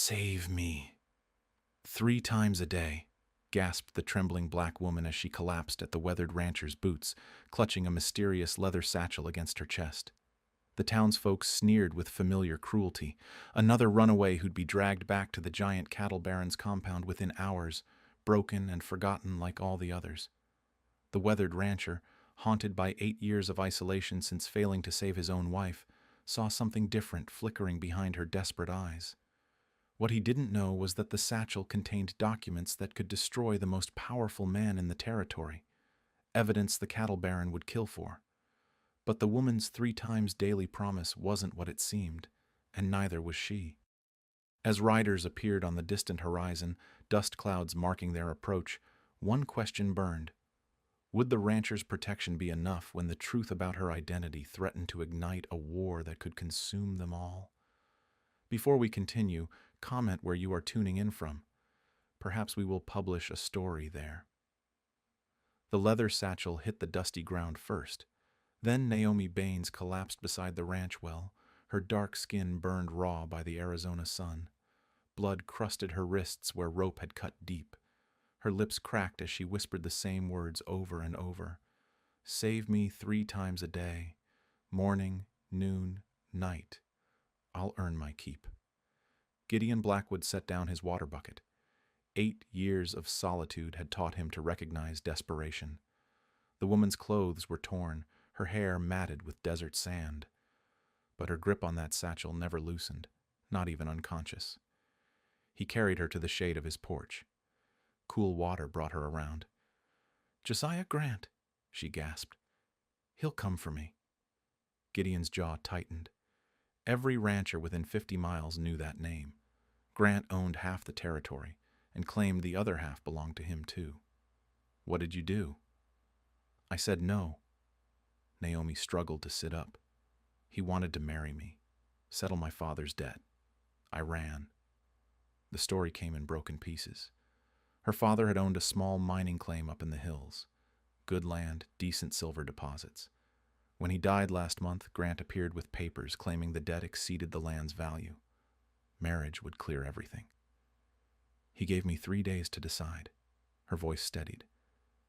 Save me. 3 times a day, gasped the trembling black woman as she collapsed at the weathered rancher's boots, clutching a mysterious leather satchel against her chest. The townsfolk sneered with familiar cruelty. Another runaway who'd be dragged back to the giant cattle baron's compound within hours, broken and forgotten like all the others. The weathered rancher, haunted by 8 years of isolation since failing to save his own wife, saw something different flickering behind her desperate eyes. What he didn't know was that the satchel contained documents that could destroy the most powerful man in the territory, evidence the cattle baron would kill for. But the woman's 3 times daily promise wasn't what it seemed, and neither was she. As riders appeared on the distant horizon, dust clouds marking their approach, one question burned. Would the rancher's protection be enough when the truth about her identity threatened to ignite a war that could consume them all? Before we continue, comment where you are tuning in from. Perhaps we will publish a story there. The leather satchel hit the dusty ground first. Then Naomi Baines collapsed beside the ranch well, her dark skin burned raw by the Arizona sun. Blood crusted her wrists where rope had cut deep. Her lips cracked as she whispered the same words over and over. Save me 3 times a day. Morning, noon, night. I'll earn my keep. Gideon Blackwood set down his water bucket. 8 years of solitude had taught him to recognize desperation. The woman's clothes were torn, her hair matted with desert sand. But her grip on that satchel never loosened, not even unconscious. He carried her to the shade of his porch. Cool water brought her around. "Josiah Grant," she gasped. "He'll come for me." Gideon's jaw tightened. Every rancher within 50 miles knew that name. Grant owned half the territory and claimed the other half belonged to him too. "What did you do?" "I said no." Naomi struggled to sit up. "He wanted to marry me, settle my father's debt. I ran." The story came in broken pieces. Her father had owned a small mining claim up in the hills. Good land, decent silver deposits. When he died last month, Grant appeared with papers claiming the debt exceeded the land's value. Marriage would clear everything. "He gave me 3 days to decide." Her voice steadied.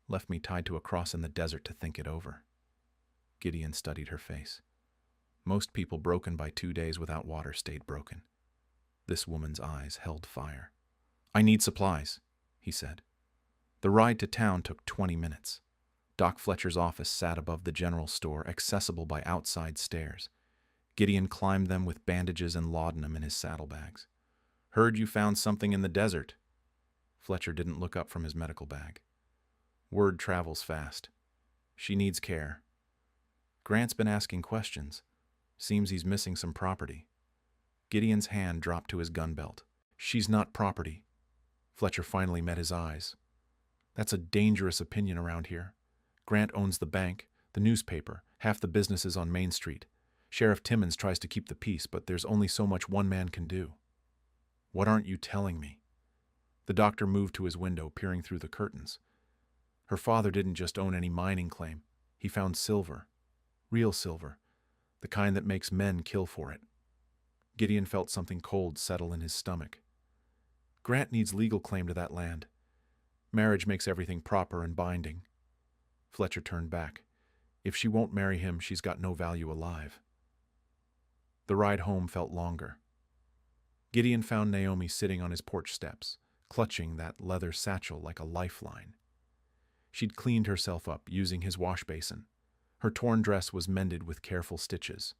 "Left me tied to a cross in the desert to think it over." Gideon studied her face. Most people broken by 2 days without water stayed broken. This woman's eyes held fire. "I need supplies," he said. The ride to town took 20 minutes. Doc Fletcher's office sat above the general store, accessible by outside stairs. Gideon climbed them with bandages and laudanum in his saddlebags. "Heard you found something in the desert." Fletcher didn't look up from his medical bag. "Word travels fast. She needs care. Grant's been asking questions. Seems he's missing some property." Gideon's hand dropped to his gun belt. "She's not property." Fletcher finally met his eyes. "That's a dangerous opinion around here. Grant owns the bank, the newspaper, half the businesses on Main Street. Sheriff Timmons tries to keep the peace, but there's only so much one man can do." "What aren't you telling me?" The doctor moved to his window, peering through the curtains. "Her father didn't just own any mining claim. He found silver. Real silver. The kind that makes men kill for it." Gideon felt something cold settle in his stomach. "Grant needs legal claim to that land. Marriage makes everything proper and binding." Fletcher turned back. "If she won't marry him, she's got no value alive." The ride home felt longer. Gideon found Naomi sitting on his porch steps, clutching that leather satchel like a lifeline. She'd cleaned herself up using his wash basin. Her torn dress was mended with careful stitches.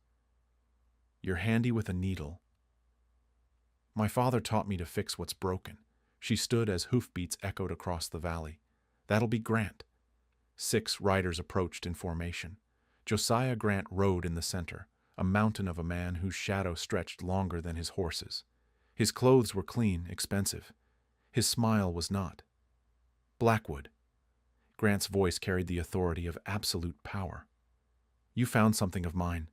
"You're handy with a needle." "My father taught me to fix what's broken." She stood as hoofbeats echoed across the valley. "That'll be Grant." 6 riders approached in formation. Josiah Grant rode in the center, a mountain of a man whose shadow stretched longer than his horse's. His clothes were clean, expensive. His smile was not. "Blackwood." Grant's voice carried the authority of absolute power. "You found something of mine."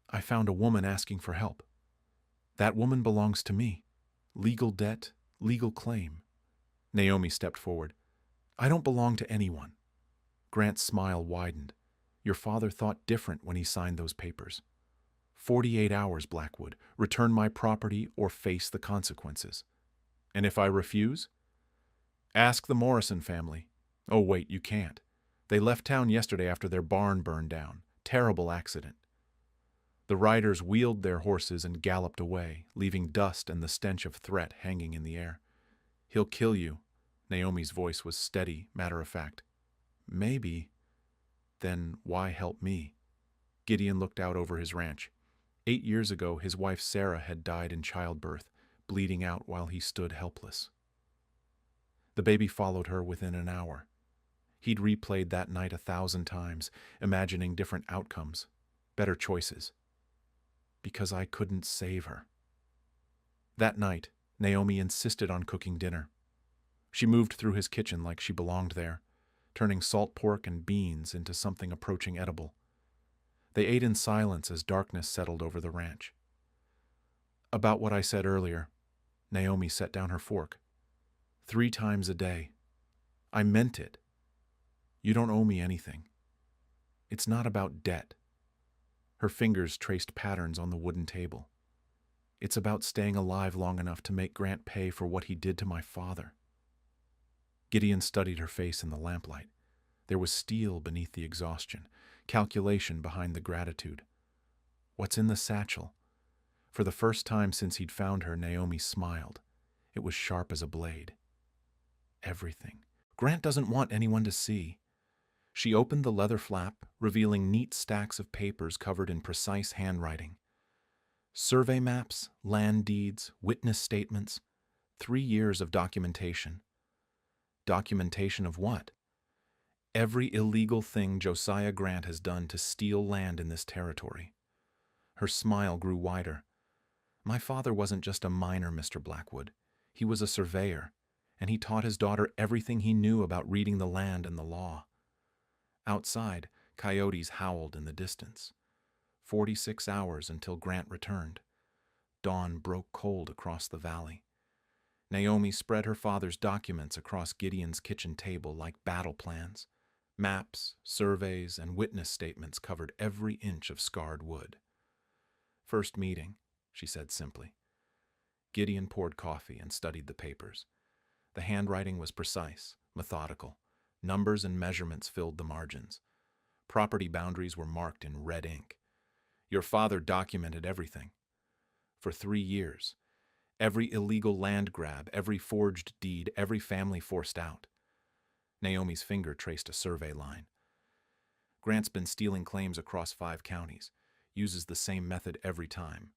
"I found a woman asking for help." "That woman belongs to me. Legal debt, legal claim." Naomi stepped forward. "I don't belong to anyone." Grant's smile widened. "Your father thought different when he signed those papers." 48 hours, Blackwood. Return my property or face the consequences. And if I refuse? Ask the Morrison family. Oh, wait, you can't. They left town yesterday after their barn burned down. Terrible accident. The riders wheeled their horses and galloped away, leaving dust and the stench of threat hanging in the air. He'll kill you. Naomi's voice was steady, matter-of-fact. Maybe. Then why help me? Gideon looked out over his ranch. 8 years ago, his wife Sarah had died in childbirth, bleeding out while he stood helpless. The baby followed her within an hour. He'd replayed that night 1,000 times, imagining different outcomes, better choices. Because I couldn't save her. That night, Naomi insisted on cooking dinner. She moved through his kitchen like she belonged there, turning salt pork and beans into something approaching edible. They ate in silence as darkness settled over the ranch. About what I said earlier, Naomi set down her fork. 3 times a day. I meant it. You don't owe me anything. It's not about debt. Her fingers traced patterns on the wooden table. It's about staying alive long enough to make Grant pay for what he did to my father. Gideon studied her face in the lamplight. There was steel beneath the exhaustion, calculation behind the gratitude. What's in the satchel? For the first time since he'd found her, Naomi smiled. It was sharp as a blade. Everything. Grant doesn't want anyone to see. She opened the leather flap, revealing neat stacks of papers covered in precise handwriting. Survey maps, land deeds, witness statements. 3 years of documentation. Documentation of what? Every illegal thing Josiah Grant has done to steal land in this territory. Her smile grew wider. My father wasn't just a miner, Mr. Blackwood. He was a surveyor, and he taught his daughter everything he knew about reading the land and the law. Outside, coyotes howled in the distance. 46 hours until Grant returned. Dawn broke cold across the valley. Naomi spread her father's documents across Gideon's kitchen table like battle plans. Maps, surveys, and witness statements covered every inch of scarred wood. First meeting, she said simply. Gideon poured coffee and studied the papers. The handwriting was precise, methodical. Numbers and measurements filled the margins. Property boundaries were marked in red ink. Your father documented everything. For 3 years. Every illegal land grab, every forged deed, every family forced out. Naomi's finger traced a survey line. Grant's been stealing claims across 5 counties. Uses the same method every time.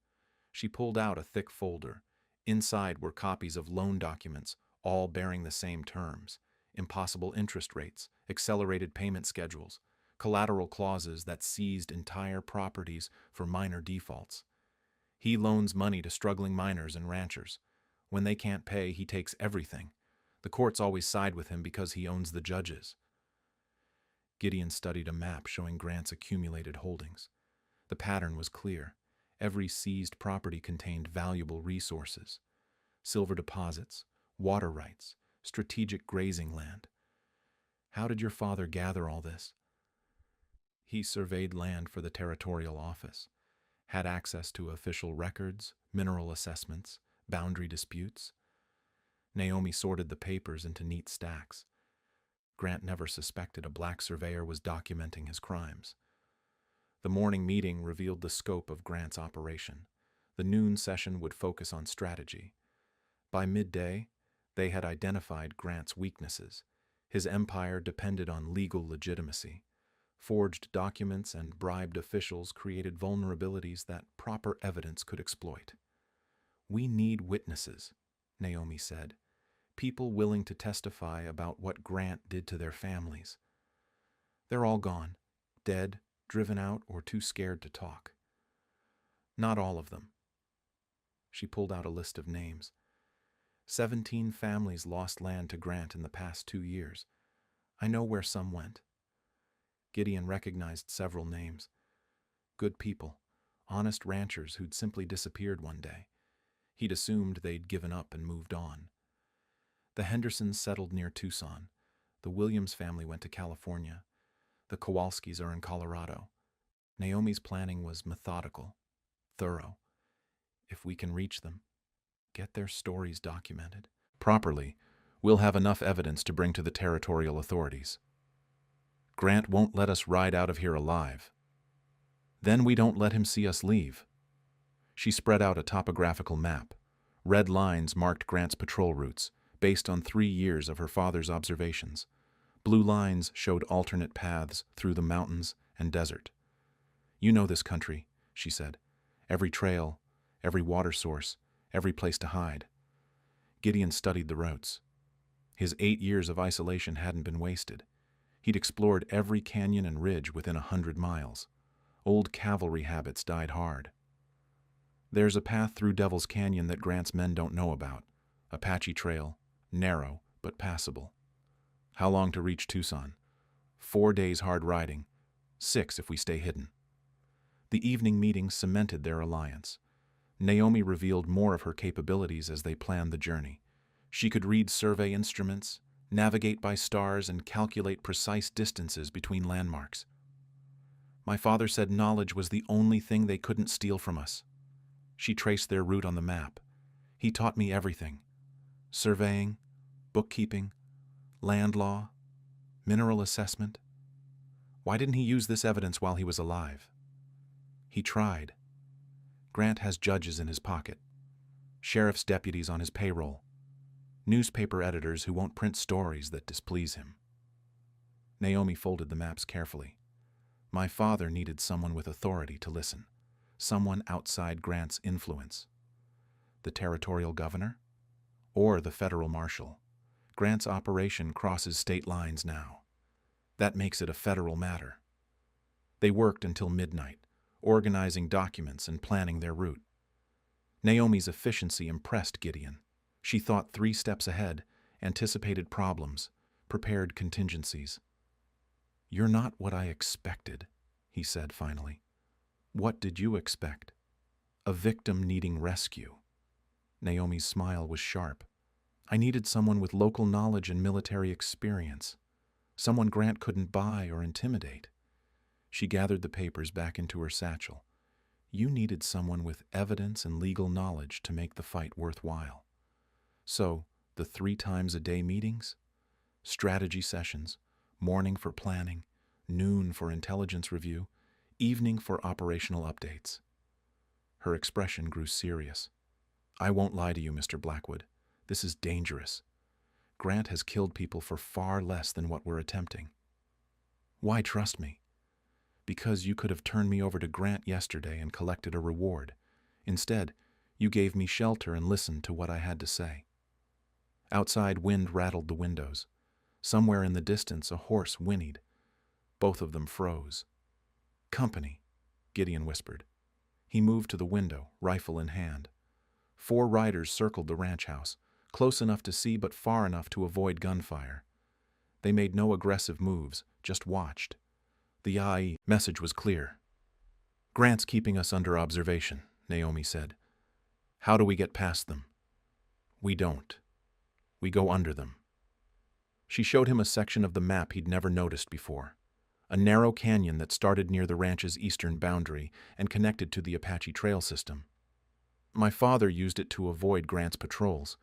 She pulled out a thick folder. Inside were copies of loan documents, all bearing the same terms. Impossible interest rates, accelerated payment schedules, collateral clauses that seized entire properties for minor defaults. He loans money to struggling miners and ranchers. When they can't pay, he takes everything. The courts always side with him because he owns the judges. Gideon studied a map showing Grant's accumulated holdings. The pattern was clear. Every seized property contained valuable resources. Silver deposits, water rights, strategic grazing land. How did your father gather all this? He surveyed land for the territorial office, had access to official records, mineral assessments, boundary disputes. Naomi sorted the papers into neat stacks. Grant never suspected a black surveyor was documenting his crimes. The morning meeting revealed the scope of Grant's operation. The noon session would focus on strategy. By midday, they had identified Grant's weaknesses. His empire depended on legal legitimacy. Forged documents and bribed officials created vulnerabilities that proper evidence could exploit. We need witnesses, Naomi said. People willing to testify about what Grant did to their families. They're all gone, dead, driven out, or too scared to talk. Not all of them. She pulled out a list of names. 17 families lost land to Grant in the past 2 years. I know where some went. Gideon recognized several names. Good people, honest ranchers who'd simply disappeared one day. He'd assumed they'd given up and moved on. The Hendersons settled near Tucson. The Williams family went to California. The Kowalskis are in Colorado. Naomi's planning was methodical, thorough. If we can reach them, get their stories documented properly, we'll have enough evidence to bring to the territorial authorities. Grant won't let us ride out of here alive. Then we don't let him see us leave. She spread out a topographical map. Red lines marked Grant's patrol routes, based on 3 years of her father's observations. Blue lines showed alternate paths through the mountains and desert. You know this country, she said. Every trail, every water source, every place to hide. Gideon studied the routes. His 8 years of isolation hadn't been wasted. He'd explored every canyon and ridge within 100 miles. Old cavalry habits died hard. There's a path through Devil's Canyon that Grant's men don't know about. Apache Trail, narrow but passable. How long to reach Tucson? 4 days hard riding, 6 if we stay hidden. The evening meeting cemented their alliance. Naomi revealed more of her capabilities as they planned the journey. She could read survey instruments, navigate by stars, and calculate precise distances between landmarks. My father said knowledge was the only thing they couldn't steal from us. She traced their route on the map. He taught me everything: surveying, bookkeeping, land law, mineral assessment. Why didn't he use this evidence while he was alive? He tried. Grant has judges in his pocket, sheriff's deputies on his payroll, newspaper editors who won't print stories that displease him. Naomi folded the maps carefully. My father needed someone with authority to listen, someone outside Grant's influence. The territorial governor? Or the federal marshal? Grant's operation crosses state lines now. That makes it a federal matter. They worked until midnight, organizing documents and planning their route. Naomi's efficiency impressed Gideon. She thought 3 steps ahead, anticipated problems, prepared contingencies. "You're not what I expected," he said finally. "What did you expect?" "A victim needing rescue." Naomi's smile was sharp. "I needed someone with local knowledge and military experience. Someone Grant couldn't buy or intimidate." She gathered the papers back into her satchel. "You needed someone with evidence and legal knowledge to make the fight worthwhile. So, the 3 times a day meetings? Strategy sessions, morning for planning, noon for intelligence review, evening for operational updates." Her expression grew serious. "I won't lie to you, Mr. Blackwood. This is dangerous. Grant has killed people for far less than what we're attempting." "Why trust me?" "Because you could have turned me over to Grant yesterday and collected a reward. Instead, you gave me shelter and listened to what I had to say." Outside, wind rattled the windows. Somewhere in the distance, a horse whinnied. Both of them froze. "Company," Gideon whispered. He moved to the window, rifle in hand. 4 riders circled the ranch house, close enough to see but far enough to avoid gunfire. They made no aggressive moves, just watched. The IE message was clear. "Grant's keeping us under observation," Naomi said. "How do we get past them?" "We don't. We go under them." She showed him a section of the map he'd never noticed before. A narrow canyon that started near the ranch's eastern boundary and connected to the Apache Trail system. "My father used it to avoid Grant's patrols.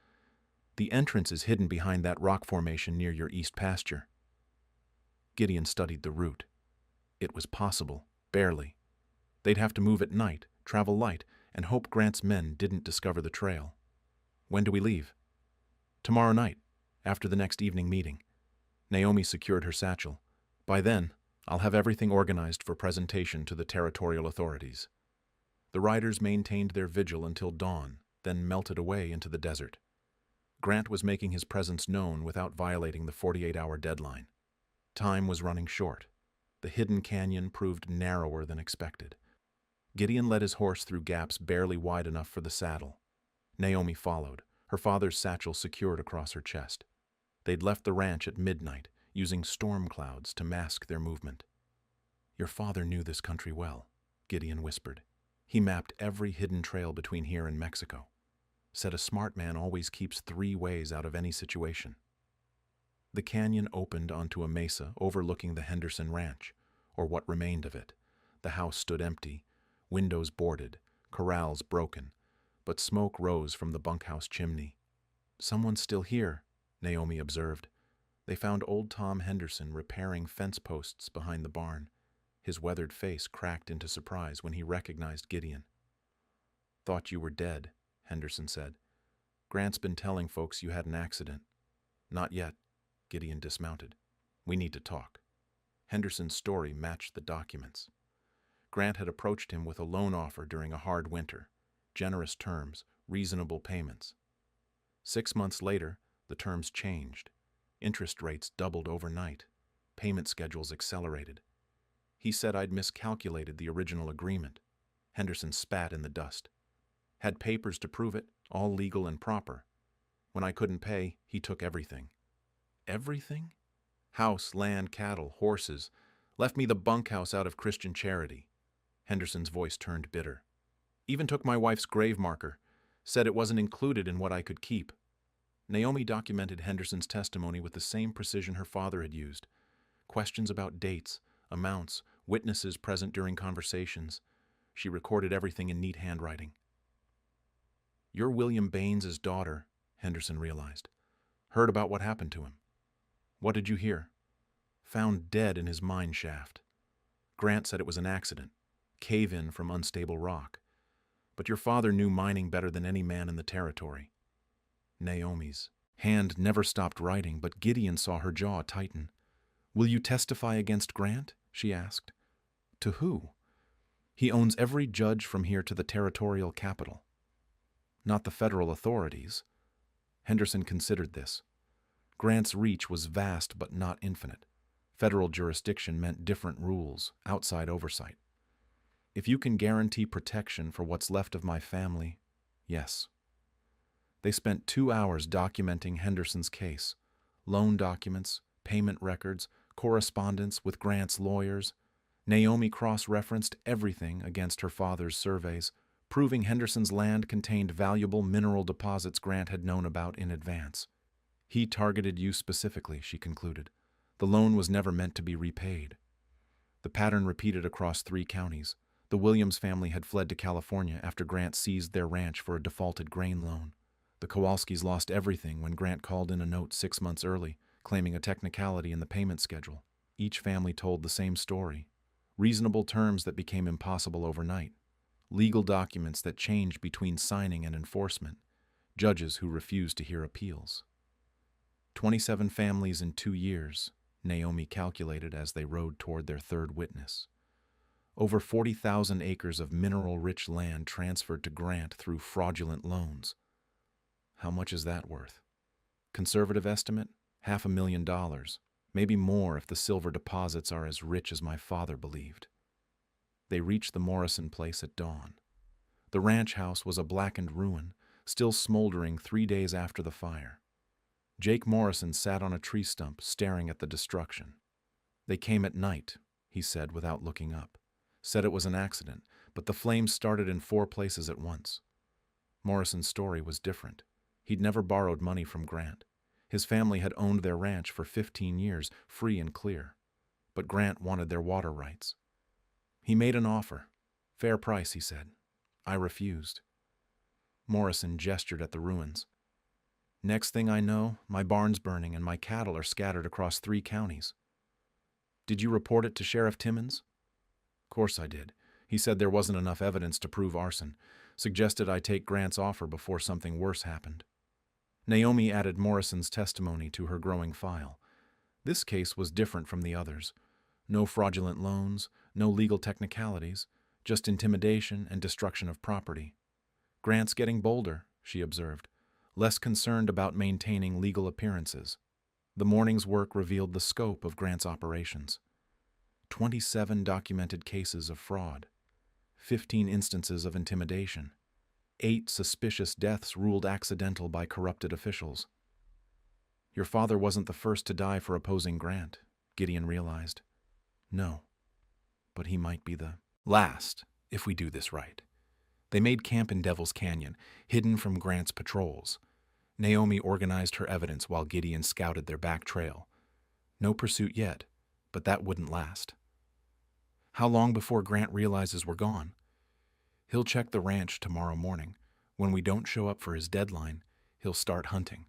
The entrance is hidden behind that rock formation near your east pasture." Gideon studied the route. It was possible, barely. They'd have to move at night, travel light, and hope Grant's men didn't discover the trail. "When do we leave?" "Tomorrow night, after the next evening meeting." Naomi secured her satchel. "By then, I'll have everything organized for presentation to the territorial authorities." The riders maintained their vigil until dawn, then melted away into the desert. Grant was making his presence known without violating the 48-hour deadline. Time was running short. The hidden canyon proved narrower than expected. Gideon led his horse through gaps barely wide enough for the saddle. Naomi followed, her father's satchel secured across her chest. They'd left the ranch at midnight, using storm clouds to mask their movement. "Your father knew this country well," Gideon whispered. "He mapped every hidden trail between here and Mexico. Said a smart man always keeps 3 ways out of any situation." The canyon opened onto a mesa overlooking the Henderson Ranch, or what remained of it. The house stood empty, windows boarded, corrals broken, but smoke rose from the bunkhouse chimney. "Someone's still here," Naomi observed. They found old Tom Henderson repairing fence posts behind the barn. His weathered face cracked into surprise when he recognized Gideon. "Thought you were dead," Henderson said. "Grant's been telling folks you had an accident." "Not yet." Gideon dismounted. "We need to talk." Henderson's story matched the documents. Grant had approached him with a loan offer during a hard winter, generous terms, reasonable payments. 6 months later, the terms changed. Interest rates doubled overnight. Payment schedules accelerated. "He said I'd miscalculated the original agreement." Henderson spat in the dust. "Had papers to prove it, all legal and proper. When I couldn't pay, he took everything." "Everything?" "House, land, cattle, horses. Left me the bunkhouse out of Christian charity." Henderson's voice turned bitter. "Even took my wife's grave marker. Said it wasn't included in what I could keep." Naomi documented Henderson's testimony with the same precision her father had used. Questions about dates, amounts, witnesses present during conversations. She recorded everything in neat handwriting. "You're William Baines' daughter," Henderson realized. "Heard about what happened to him." "What did you hear?" "Found dead in his mine shaft. Grant said it was an accident. Cave-in from unstable rock. But your father knew mining better than any man in the territory." Naomi's hand never stopped writing, but Gideon saw her jaw tighten. "Will you testify against Grant?" she asked. "To who?" "He owns every judge from here to the territorial capital." "Not the federal authorities." Henderson considered this. Grant's reach was vast but not infinite. Federal jurisdiction meant different rules, outside oversight. "If you can guarantee protection for what's left of my family, yes." They spent 2 hours documenting Henderson's case. Loan documents, payment records, correspondence with Grant's lawyers. Naomi cross-referenced everything against her father's surveys, proving Henderson's land contained valuable mineral deposits Grant had known about in advance. "He targeted you specifically," she concluded. "The loan was never meant to be repaid." The pattern repeated across 3 counties. The Williams family had fled to California after Grant seized their ranch for a defaulted grain loan. The Kowalskis lost everything when Grant called in a note 6 months early, claiming a technicality in the payment schedule. Each family told the same story. Reasonable terms that became impossible overnight. Legal documents that changed between signing and enforcement. Judges who refused to hear appeals. 27 families in 2 years, Naomi calculated as they rode toward their third witness. Over 40,000 acres of mineral-rich land transferred to Grant through fraudulent loans. How much is that worth? Conservative estimate, $500,000, maybe more if the silver deposits are as rich as my father believed. They reached the Morrison place at dawn. The ranch house was a blackened ruin, still smoldering 3 days after the fire. Jake Morrison sat on a tree stump, staring at the destruction. "They came at night," he said without looking up. "Said it was an accident, but the flames started in 4 places at once." Morrison's story was different. He'd never borrowed money from Grant. His family had owned their ranch for 15 years, free and clear. But Grant wanted their water rights. He made an offer. "Fair price," he said. "I refused." Morrison gestured at the ruins. "Next thing I know, my barn's burning and my cattle are scattered across 3 counties. "Did you report it to Sheriff Timmons?" "Course I did. He said there wasn't enough evidence to prove arson. Suggested I take Grant's offer before something worse happened." Naomi added Morrison's testimony to her growing file. This case was different from the others. No fraudulent loans, no legal technicalities, just intimidation and destruction of property. "Grant's getting bolder," she observed, less concerned about maintaining legal appearances. The morning's work revealed the scope of Grant's operations. 27 documented cases of fraud, 15 instances of intimidation, 8 suspicious deaths ruled accidental by corrupted officials. "Your father wasn't the first to die for opposing Grant," Gideon realized. "No, but he might be the last, if we do this right." They made camp in Devil's Canyon, hidden from Grant's patrols. Naomi organized her evidence while Gideon scouted their back trail. No pursuit yet, but that wouldn't last. "How long before Grant realizes we're gone?" He'll check the ranch tomorrow morning. When we don't show up for his deadline, he'll start hunting.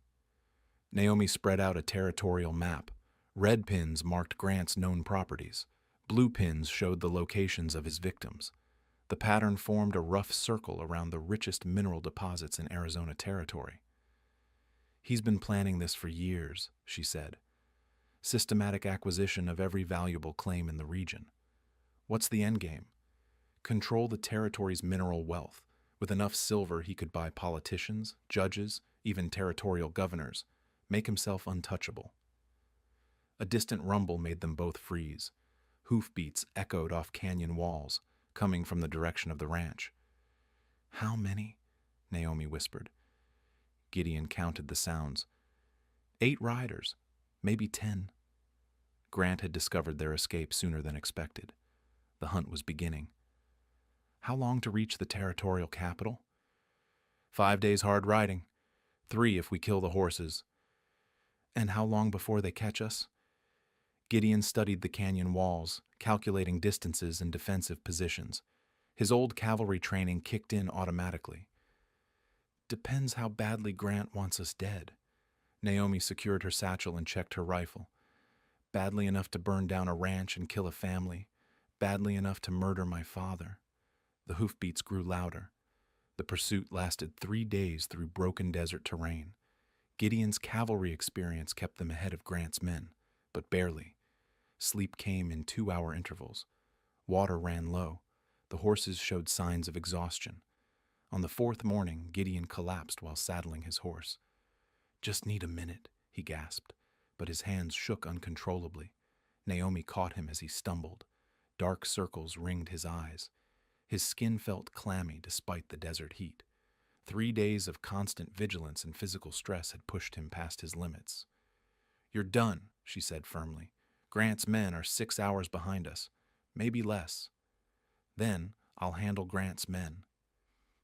Naomi spread out a territorial map. Red pins marked Grant's known properties. Blue pins showed the locations of his victims. The pattern formed a rough circle around the richest mineral deposits in Arizona territory. He's been planning this for years, she said. Systematic acquisition of every valuable claim in the region. What's the endgame? Control the territory's mineral wealth. With enough silver, he could buy politicians, judges, even territorial governors, make himself untouchable. A distant rumble made them both freeze. Hoofbeats echoed off canyon walls, coming from the direction of the ranch. "How many?" Naomi whispered. Gideon counted the sounds. 8 riders, maybe 10. Grant had discovered their escape sooner than expected. The hunt was beginning. How long to reach the territorial capital? 5 days hard riding. 3 if we kill the horses. And how long before they catch us? Gideon studied the canyon walls, calculating distances and defensive positions. His old cavalry training kicked in automatically. Depends how badly Grant wants us dead. Naomi secured her satchel and checked her rifle. Badly enough to burn down a ranch and kill a family. Badly enough to murder my father. The hoofbeats grew louder. The pursuit lasted 3 days through broken desert terrain. Gideon's cavalry experience kept them ahead of Grant's men, but barely. Sleep came in 2-hour intervals. Water ran low. The horses showed signs of exhaustion. On the 4th morning, Gideon collapsed while saddling his horse. "Just need a minute," he gasped, but his hands shook uncontrollably. Naomi caught him as he stumbled. Dark circles ringed his eyes. His skin felt clammy despite the desert heat. 3 days of constant vigilance and physical stress had pushed him past his limits. "You're done," she said firmly. "Grant's men are 6 hours behind us, maybe less. Then I'll handle Grant's men."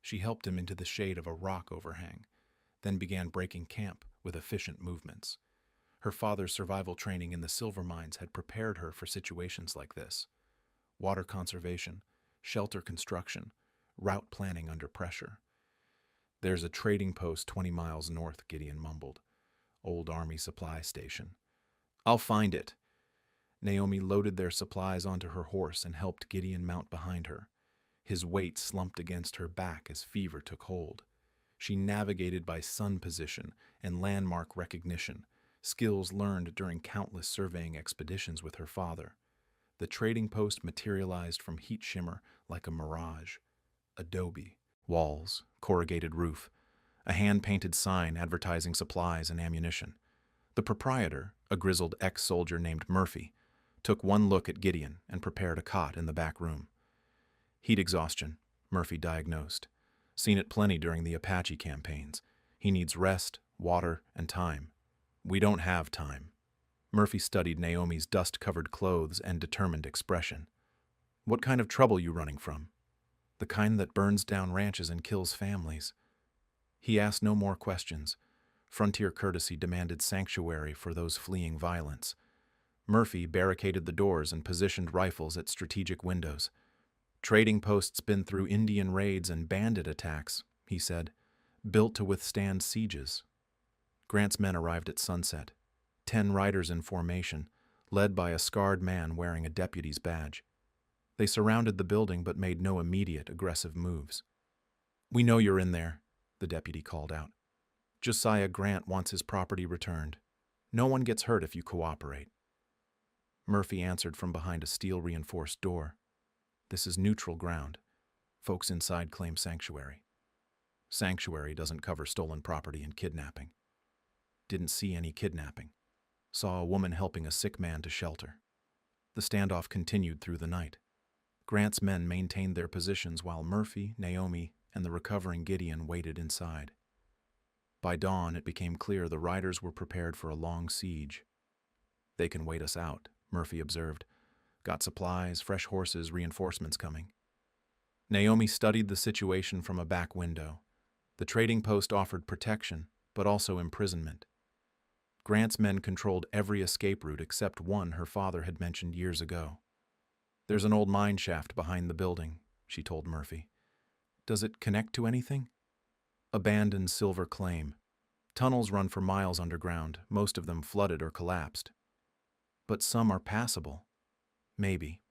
She helped him into the shade of a rock overhang, then began breaking camp with efficient movements. Her father's survival training in the silver mines had prepared her for situations like this. Water conservation, shelter construction, route planning under pressure. "There's a trading post 20 miles north," Gideon mumbled. "Old Army supply station." "I'll find it." Naomi loaded their supplies onto her horse and helped Gideon mount behind her. His weight slumped against her back as fever took hold. She navigated by sun position and landmark recognition, skills learned during countless surveying expeditions with her father. The trading post materialized from heat shimmer like a mirage. Adobe, walls, corrugated roof, a hand-painted sign advertising supplies and ammunition. The proprietor, a grizzled ex-soldier named Murphy, took one look at Gideon and prepared a cot in the back room. "Heat exhaustion," Murphy diagnosed. "Seen it plenty during the Apache campaigns. He needs rest, water, and time. We don't have time." Murphy studied Naomi's dust-covered clothes and determined expression. "What kind of trouble you running from?" "The kind that burns down ranches and kills families." He asked no more questions. Frontier courtesy demanded sanctuary for those fleeing violence. Murphy barricaded the doors and positioned rifles at strategic windows. "Trading posts been through Indian raids and bandit attacks," he said, "built to withstand sieges." Grant's men arrived at sunset. 10 riders in formation, led by a scarred man wearing a deputy's badge. They surrounded the building but made no immediate aggressive moves. "We know you're in there," the deputy called out. "Josiah Grant wants his property returned. No one gets hurt if you cooperate." Murphy answered from behind a steel-reinforced door. "This is neutral ground. Folks inside claim sanctuary. Sanctuary doesn't cover stolen property and kidnapping. Didn't see any kidnapping. Saw a woman helping a sick man to shelter." The standoff continued through the night. Grant's men maintained their positions while Murphy, Naomi, and the recovering Gideon waited inside. By dawn, it became clear the riders were prepared for a long siege. "They can wait us out," Murphy observed. "Got supplies, fresh horses, reinforcements coming." Naomi studied the situation from a back window. The trading post offered protection, but also imprisonment. Grant's men controlled every escape route except one her father had mentioned years ago. "There's an old mine shaft behind the building," she told Murphy. Does it connect to anything? Abandoned silver claim. Tunnels run for miles underground, most of them flooded or collapsed. But some are passable. Maybe.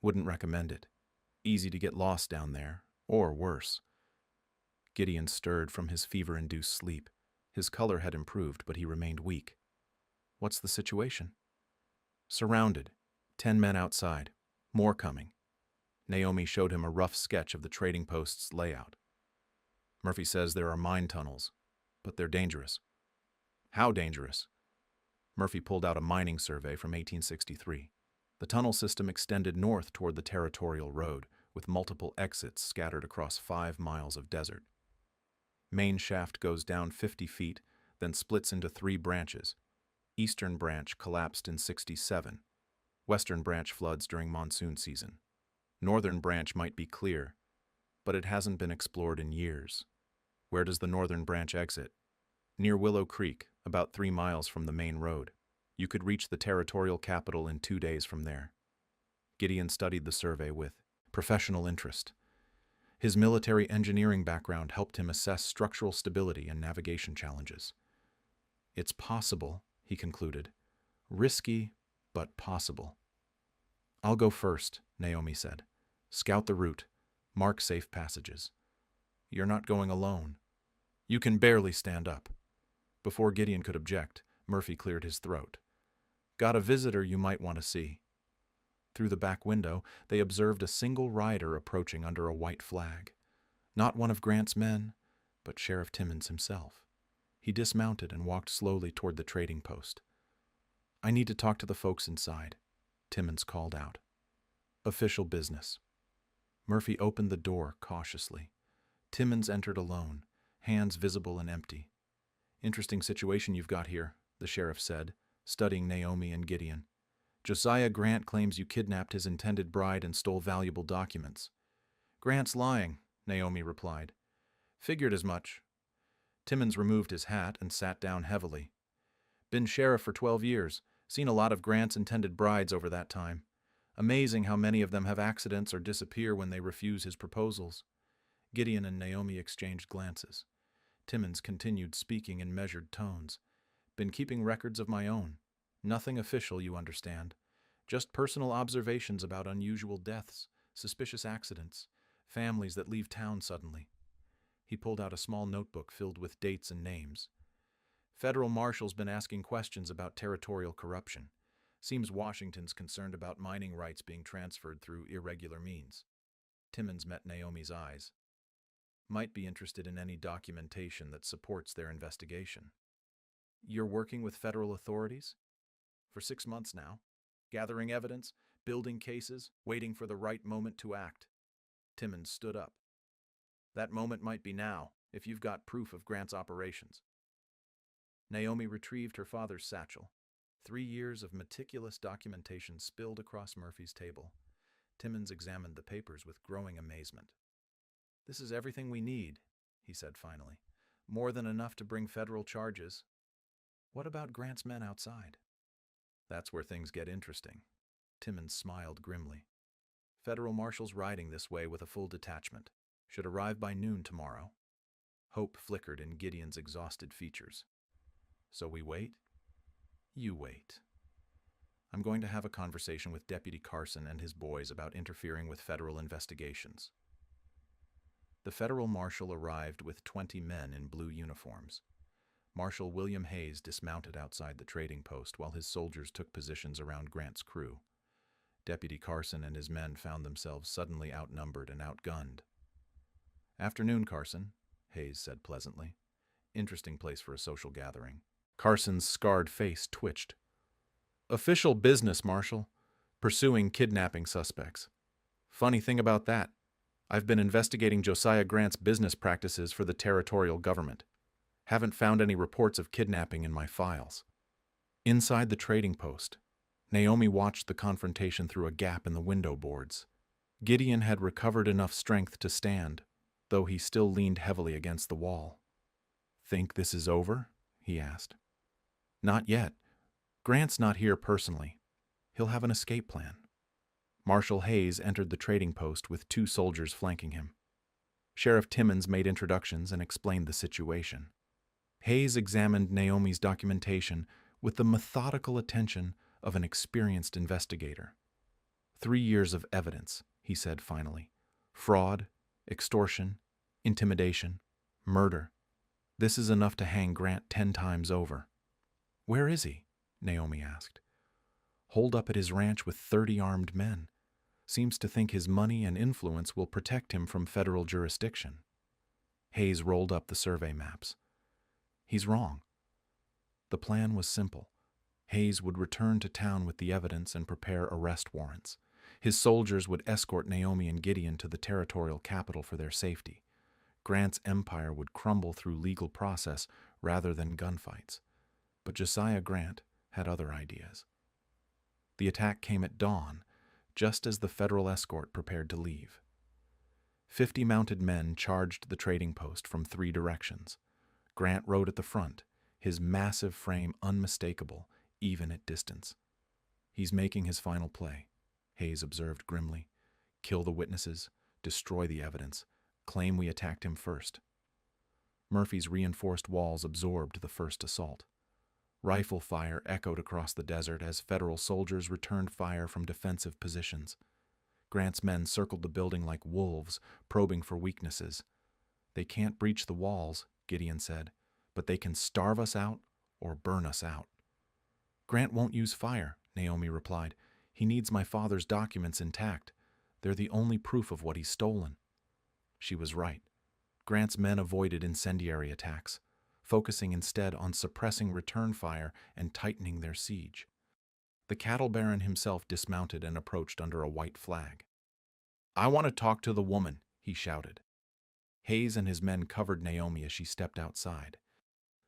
Wouldn't recommend it. Easy to get lost down there, or worse. Gideon stirred from his fever-induced sleep. His color had improved, but he remained weak. What's the situation? Surrounded. 10 men outside. More coming. Naomi showed him a rough sketch of the trading post's layout. Murphy says there are mine tunnels, but they're dangerous. How dangerous? Murphy pulled out a mining survey from 1863. The tunnel system extended north toward the territorial road, with multiple exits scattered across 5 miles of desert. Main shaft goes down 50 feet, then splits into 3 branches. Eastern branch collapsed in '67. Western branch floods during monsoon season. Northern branch might be clear, but it hasn't been explored in years. Where does the northern branch exit? Near Willow Creek, about 3 miles from the main road. You could reach the territorial capital in 2 days from there. Gideon studied the survey with professional interest. His military engineering background helped him assess structural stability and navigation challenges. It's possible, he concluded. Risky, but possible. I'll go first, Naomi said. Scout the route. Mark safe passages. You're not going alone. You can barely stand up. Before Gideon could object, Murphy cleared his throat. Got a visitor you might want to see. Through the back window, they observed a single rider approaching under a white flag. Not one of Grant's men, but Sheriff Timmons himself. He dismounted and walked slowly toward the trading post. I need to talk to the folks inside, Timmons called out. Official business. Murphy opened the door cautiously. Timmons entered alone, hands visible and empty. Interesting situation you've got here, the sheriff said, studying Naomi and Gideon. Josiah Grant claims you kidnapped his intended bride and stole valuable documents. Grant's lying, Naomi replied. Figured as much. Timmons removed his hat and sat down heavily. Been sheriff for 12 years. Seen a lot of Grant's intended brides over that time. Amazing how many of them have accidents or disappear when they refuse his proposals. Gideon and Naomi exchanged glances. Timmons continued speaking in measured tones. Been keeping records of my own. Nothing official, you understand. Just personal observations about unusual deaths, suspicious accidents, families that leave town suddenly. He pulled out a small notebook filled with dates and names. Federal Marshal's been asking questions about territorial corruption. Seems Washington's concerned about mining rights being transferred through irregular means. Timmons met Naomi's eyes. Might be interested in any documentation that supports their investigation. You're working with federal authorities? For 6 months now. Gathering evidence, building cases, waiting for the right moment to act. Timmons stood up. That moment might be now, if you've got proof of Grant's operations. Naomi retrieved her father's satchel. 3 years of meticulous documentation spilled across Murphy's table. Timmons examined the papers with growing amazement. This is everything we need, he said finally. More than enough to bring federal charges. What about Grant's men outside? That's where things get interesting. Timmons smiled grimly. Federal Marshal's riding this way with a full detachment. Should arrive by noon tomorrow. Hope flickered in Gideon's exhausted features. So we wait? You wait. I'm going to have a conversation with Deputy Carson and his boys about interfering with federal investigations. The federal marshal arrived with 20 men in blue uniforms. Marshal William Hayes dismounted outside the trading post while his soldiers took positions around Grant's crew. Deputy Carson and his men found themselves suddenly outnumbered and outgunned. Afternoon, Carson, Hayes said pleasantly. Interesting place for a social gathering. Carson's scarred face twitched. Official business, Marshal. Pursuing kidnapping suspects. Funny thing about that, I've been investigating Josiah Grant's business practices for the territorial government. Haven't found any reports of kidnapping in my files. Inside the trading post, Naomi watched the confrontation through a gap in the window boards. Gideon had recovered enough strength to stand, though he still leaned heavily against the wall. Think this is over? He asked. Not yet. Grant's not here personally. He'll have an escape plan. Marshal Hayes entered the trading post with 2 soldiers flanking him. Sheriff Timmons made introductions and explained the situation. Hayes examined Naomi's documentation with the methodical attention of an experienced investigator. 3 years of evidence, he said finally. Fraud, extortion, intimidation, murder. This is enough to hang Grant 10 times over. Where is he? Naomi asked. Holed up at his ranch with 30 armed men. Seems to think his money and influence will protect him from federal jurisdiction. Hayes rolled up the survey maps. He's wrong. The plan was simple. Hayes would return to town with the evidence and prepare arrest warrants. His soldiers would escort Naomi and Gideon to the territorial capital for their safety. Grant's empire would crumble through legal process rather than gunfights. But Josiah Grant had other ideas. The attack came at dawn, just as the federal escort prepared to leave. 50 mounted men charged the trading post from 3 directions. Grant rode at the front, his massive frame unmistakable, even at distance. He's making his final play, Hayes observed grimly. Kill the witnesses, destroy the evidence, claim we attacked him first. Murphy's reinforced walls absorbed the first assault. Rifle fire echoed across the desert as federal soldiers returned fire from defensive positions. Grant's men circled the building like wolves, probing for weaknesses. They can't breach the walls, Gideon said, but they can starve us out or burn us out. Grant won't use fire, Naomi replied. He needs my father's documents intact. They're the only proof of what he's stolen. She was right. Grant's men avoided incendiary attacks, focusing instead on suppressing return fire and tightening their siege. The cattle baron himself dismounted and approached under a white flag. I want to talk to the woman, he shouted. Hayes and his men covered Naomi as she stepped outside.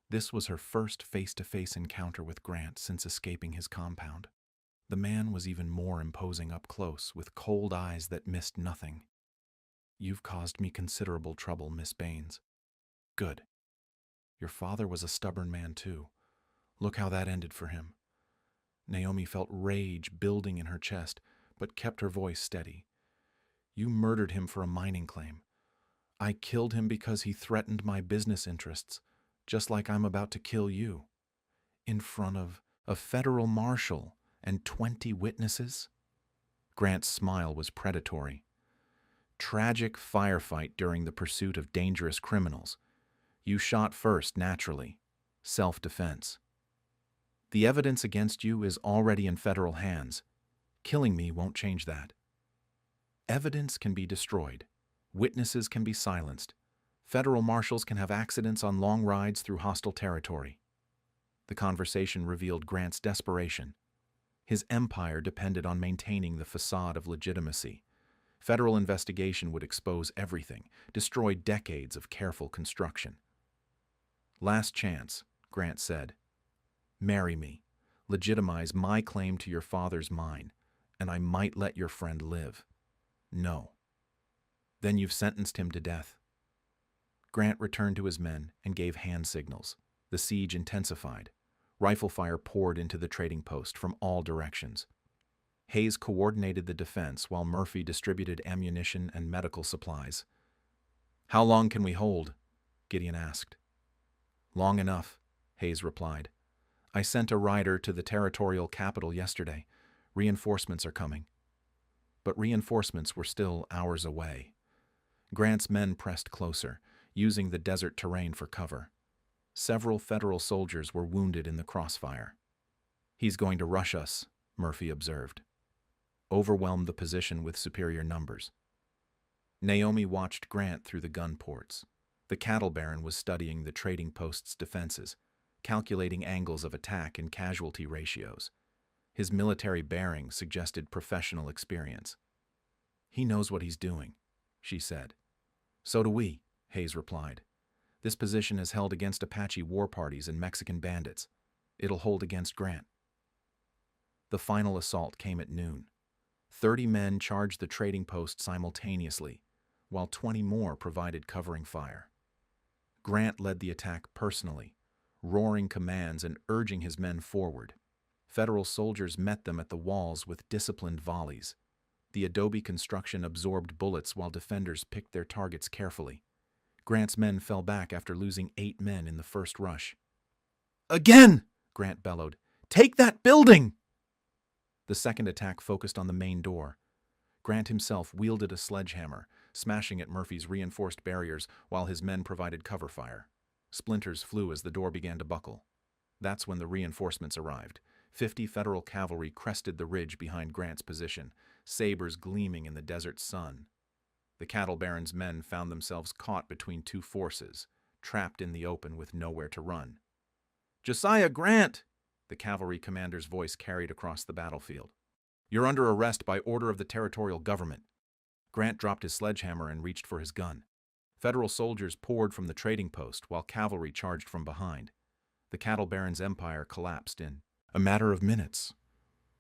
This was her first face-to-face encounter with Grant since escaping his compound. The man was even more imposing up close, with cold eyes that missed nothing. You've caused me considerable trouble, Miss Baines. Good. Your father was a stubborn man, too. Look how that ended for him. Naomi felt rage building in her chest, but kept her voice steady. You murdered him for a mining claim. I killed him because he threatened my business interests, just like I'm about to kill you. In front of a federal marshal and 20 witnesses? Grant's smile was predatory. Tragic firefight during the pursuit of dangerous criminals. You shot first, naturally. Self-defense. The evidence against you is already in federal hands. Killing me won't change that. Evidence can be destroyed. Witnesses can be silenced. Federal marshals can have accidents on long rides through hostile territory. The conversation revealed Grant's desperation. His empire depended on maintaining the facade of legitimacy. Federal investigation would expose everything, destroy decades of careful construction. Last chance, Grant said. Marry me. Legitimize my claim to your father's mine, and I might let your friend live. No. Then you've sentenced him to death. Grant returned to his men and gave hand signals. The siege intensified. Rifle fire poured into the trading post from all directions. Hayes coordinated the defense while Murphy distributed ammunition and medical supplies. How long can we hold? Gideon asked. Long enough, Hayes replied. I sent a rider to the territorial capital yesterday. Reinforcements are coming. But reinforcements were still hours away. Grant's men pressed closer, using the desert terrain for cover. Several federal soldiers were wounded in the crossfire. He's going to rush us, Murphy observed. Overwhelmed the position with superior numbers. Naomi watched Grant through the gun ports. The cattle baron was studying the trading post's defenses, calculating angles of attack and casualty ratios. His military bearing suggested professional experience. He knows what he's doing, she said. So do we, Hayes replied. This position is held against Apache war parties and Mexican bandits. It'll hold against Grant. The final assault came at noon. 30 men charged the trading post simultaneously, while 20 more provided covering fire. Grant led the attack personally, roaring commands and urging his men forward. Federal soldiers met them at the walls with disciplined volleys. The adobe construction absorbed bullets while defenders picked their targets carefully. Grant's men fell back after losing 8 men in the first rush. "Again!" Grant bellowed. "Take that building!" The second attack focused on the main door. Grant himself wielded a sledgehammer, smashing at Murphy's reinforced barriers while his men provided cover fire. Splinters flew as the door began to buckle. That's when the reinforcements arrived. 50 Federal cavalry crested the ridge behind Grant's position, sabers gleaming in the desert sun. The cattle baron's men found themselves caught between two forces, trapped in the open with nowhere to run. "Josiah Grant!" the cavalry commander's voice carried across the battlefield. "You're under arrest by order of the territorial government." Grant dropped his sledgehammer and reached for his gun. Federal soldiers poured from the trading post while cavalry charged from behind. The cattle baron's empire collapsed in a matter of minutes.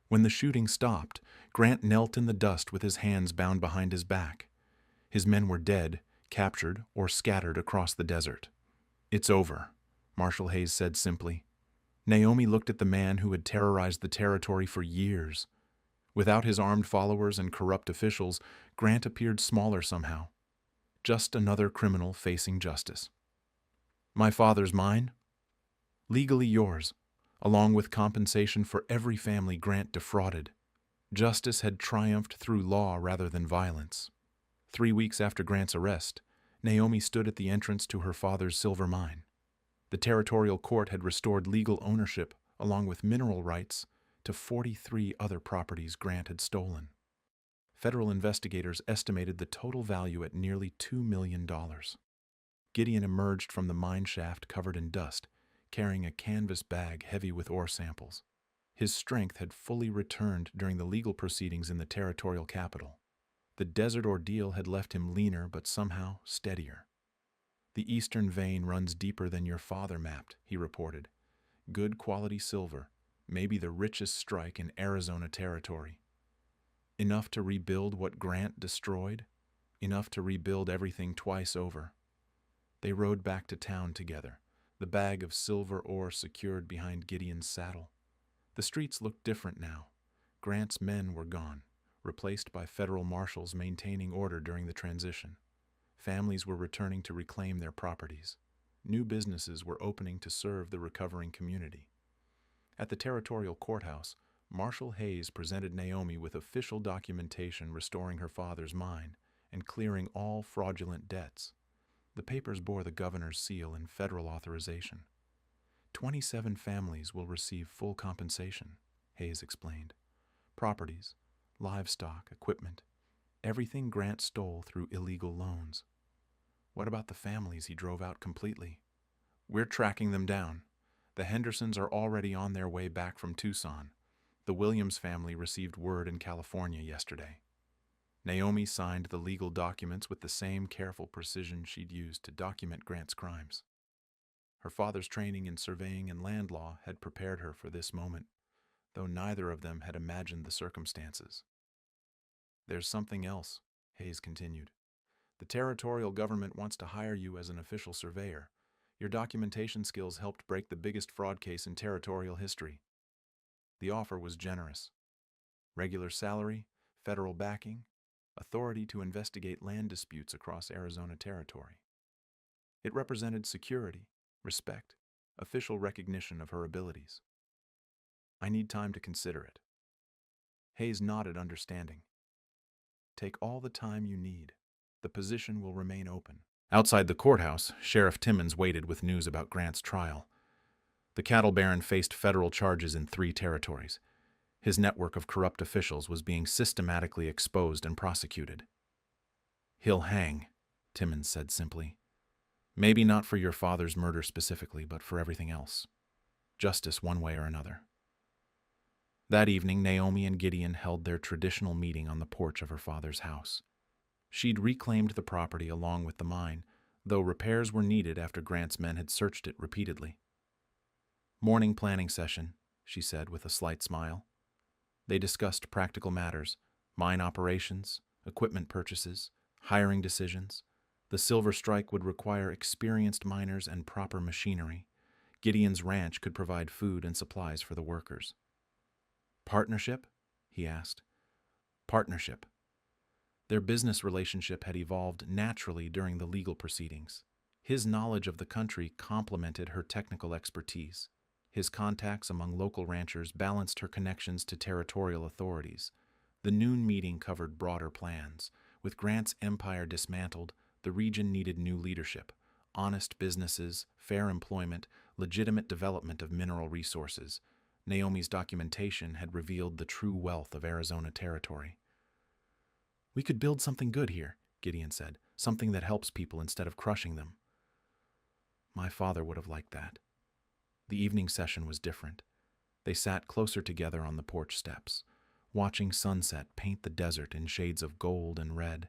When the shooting stopped, Grant knelt in the dust with his hands bound behind his back. His men were dead, captured, or scattered across the desert. "It's over," Marshal Hayes said simply. Naomi looked at the man who had terrorized the territory for years. Without his armed followers and corrupt officials, Grant appeared smaller somehow. Just another criminal facing justice. "My father's mine? Legally yours, along with compensation for every family Grant defrauded." Justice had triumphed through law rather than violence. 3 weeks after Grant's arrest, Naomi stood at the entrance to her father's silver mine. The territorial court had restored legal ownership, along with mineral rights, to 43 other properties Grant had stolen. Federal investigators estimated the total value at nearly $2 million. Gideon emerged from the mine shaft covered in dust, carrying a canvas bag heavy with ore samples. His strength had fully returned during the legal proceedings in the territorial capital. The desert ordeal had left him leaner but somehow steadier. "The eastern vein runs deeper than your father mapped," he reported. "Good quality silver, maybe the richest strike in Arizona territory. Enough to rebuild what Grant destroyed, enough to rebuild everything twice over." They rode back to town together, the bag of silver ore secured behind Gideon's saddle. The streets looked different now. Grant's men were gone, replaced by federal marshals maintaining order during the transition. Families were returning to reclaim their properties. New businesses were opening to serve the recovering community. At the territorial courthouse, Marshal Hayes presented Naomi with official documentation restoring her father's mine and clearing all fraudulent debts. The papers bore the governor's seal and federal authorization. 27 families will receive full compensation, Hayes explained. Properties, livestock, equipment, everything Grant stole through illegal loans. What about the families he drove out completely? "We're tracking them down. The Hendersons are already on their way back from Tucson. The Williams family received word in California yesterday." Naomi signed the legal documents with the same careful precision she'd used to document Grant's crimes. Her father's training in surveying and land law had prepared her for this moment, though neither of them had imagined the circumstances. "There's something else," Hayes continued. "The territorial government wants to hire you as an official surveyor. Your documentation skills helped break the biggest fraud case in territorial history." The offer was generous. Regular salary, federal backing, authority to investigate land disputes across Arizona territory. It represented security, respect, official recognition of her abilities. "I need time to consider it." Hayes nodded understanding. "Take all the time you need. The position will remain open." Outside the courthouse, Sheriff Timmons waited with news about Grant's trial. The cattle baron faced federal charges in 3 territories. His network of corrupt officials was being systematically exposed and prosecuted. "He'll hang," Timmons said simply. "Maybe not for your father's murder specifically, but for everything else. Justice one way or another." That evening, Naomi and Gideon held their traditional meeting on the porch of her father's house. She'd reclaimed the property along with the mine, though repairs were needed after Grant's men had searched it repeatedly. "Morning planning session," she said with a slight smile. They discussed practical matters, mine operations, equipment purchases, hiring decisions. The silver strike would require experienced miners and proper machinery. Gideon's ranch could provide food and supplies for the workers. "Partnership?" he asked. "Partnership," Their business relationship had evolved naturally during the legal proceedings. His knowledge of the country complemented her technical expertise. His contacts among local ranchers balanced her connections to territorial authorities. The noon meeting covered broader plans. With Grant's empire dismantled, the region needed new leadership, honest businesses, fair employment, legitimate development of mineral resources. Naomi's documentation had revealed the true wealth of Arizona territory. "We could build something good here," Gideon said, "something that helps people instead of crushing them." My father would have liked that. The evening session was different. They sat closer together on the porch steps, watching sunset paint the desert in shades of gold and red.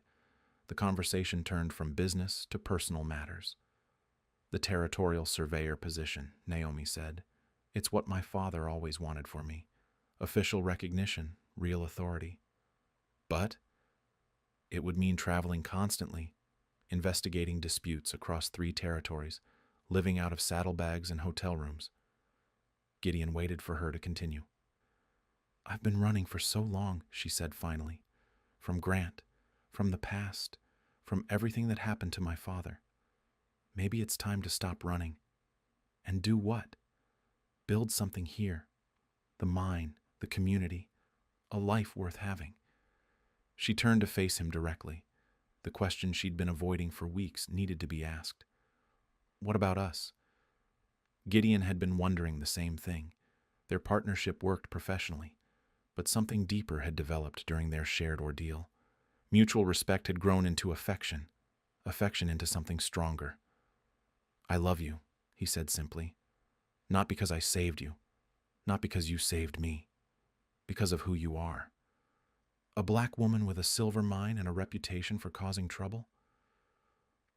The conversation turned from business to personal matters. "The territorial surveyor position," Naomi said. "It's what my father always wanted for me. Official recognition, real authority. But it would mean traveling constantly, investigating disputes across 3 territories, living out of saddlebags and hotel rooms." Gideon waited for her to continue. "I've been running for so long," she said finally. "From Grant, from the past, from everything that happened to my father. Maybe it's time to stop running. And do what? Build something here. The mine, the community, a life worth having." She turned to face him directly. The question she'd been avoiding for weeks needed to be asked. "What about us?" Gideon had been wondering the same thing. Their partnership worked professionally, but something deeper had developed during their shared ordeal. Mutual respect had grown into affection, affection into something stronger. "I love you," he said simply. "Not because I saved you, not because you saved me, because of who you are." A black woman with a silver mine and a reputation for causing trouble?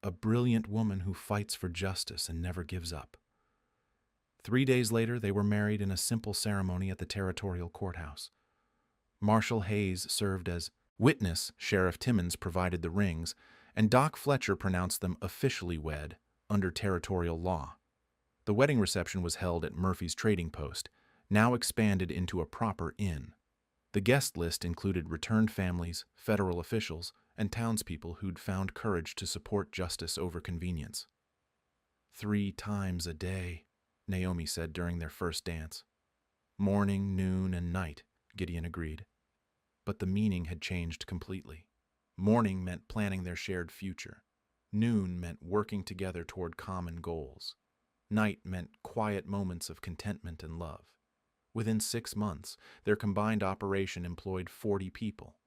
A brilliant woman who fights for justice and never gives up. 3 days later, they were married in a simple ceremony at the territorial courthouse. Marshal Hayes served as witness, Sheriff Timmons provided the rings, and Doc Fletcher pronounced them officially wed under territorial law. The wedding reception was held at Murphy's Trading Post, now expanded into a proper inn. The guest list included returned families, federal officials, and townspeople who'd found courage to support justice over convenience. 3 times a day, Naomi said during their first dance. "Morning, noon, and night," Gideon agreed. But the meaning had changed completely. Morning meant planning their shared future. Noon meant working together toward common goals. Night meant quiet moments of contentment and love. Within 6 months, their combined operation employed 40 people.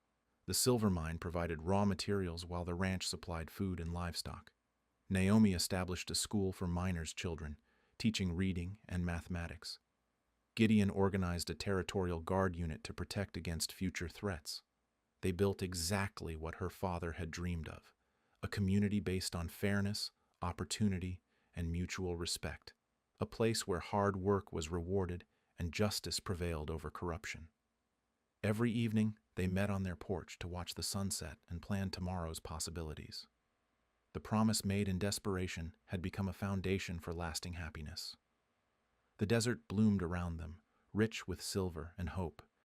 The silver mine provided raw materials while the ranch supplied food and livestock. Naomi established a school for miners' children, teaching reading and mathematics. Gideon organized a territorial guard unit to protect against future threats. They built exactly what her father had dreamed of, a community based on fairness, opportunity, and mutual respect, a place where hard work was rewarded and justice prevailed over corruption. Every evening, they met on their porch to watch the sunset and plan tomorrow's possibilities. The promise made in desperation had become a foundation for lasting happiness. The desert bloomed around them, rich with silver and hope.